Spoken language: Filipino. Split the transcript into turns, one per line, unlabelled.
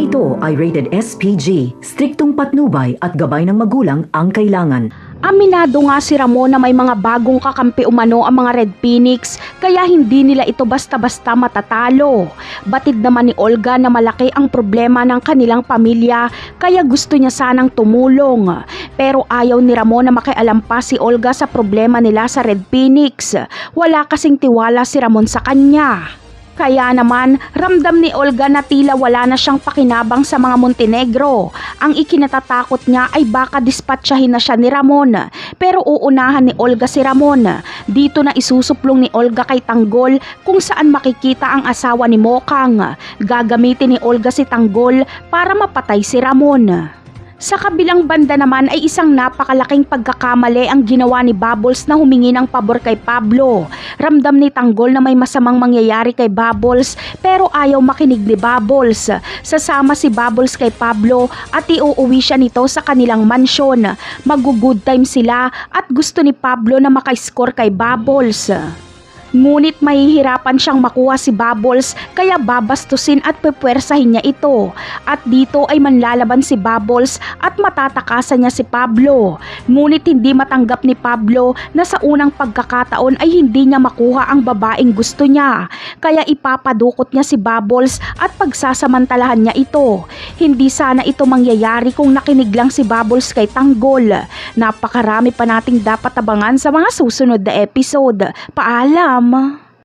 Programang ito ay rated SPG, striktong patnubay at gabay ng magulang ang kailangan.
Aminado nga si Ramon na may mga bagong kakampi umano ang mga Red Phoenix kaya hindi nila ito basta-basta matatalo. Batid naman ni Olga na malaki ang problema ng kanilang pamilya kaya gusto niya sanang tumulong. Pero ayaw ni Ramon na makialam pa si Olga sa problema nila sa Red Phoenix. Wala kasing tiwala si Ramon sa kanya. Kaya naman, ramdam ni Olga na tila wala na siyang pakinabang sa mga Montenegro. Ang ikinatatakot niya ay baka dispatchahin na siya ni Ramon. Pero uunahan ni Olga si Ramon. Dito na isusuplong ni Olga kay Tanggol kung saan makikita ang asawa ni Mokang. Gagamitin ni Olga si Tanggol para mapatay si Ramon. Sa kabilang banda naman ay isang napakalaking pagkakamali ang ginawa ni Bubbles na humingi ng pabor kay Pablo. Ramdam ni Tanggol na may masamang mangyayari kay Bubbles pero ayaw makinig ni Bubbles. Sasama si Bubbles kay Pablo at iuuwi siya nito sa kanilang mansyon. Mag-good time sila at gusto ni Pablo na maka-score kay Bubbles. Ngunit mahihirapan siyang makuha si Bubbles kaya babastusin at pepwersahin niya ito. At dito ay manlalaban si Bubbles at matatakasan niya si Pablo. Ngunit hindi matanggap ni Pablo na sa unang pagkakataon ay hindi niya makuha ang babaeng gusto niya. Kaya ipapadukot niya si Bubbles at pagsasamantalahan niya ito. Hindi sana ito mangyayari kung nakinig lang si Bubbles kay Tanggol. Napakarami pa nating dapat abangan sa mga susunod na episode. Paalam!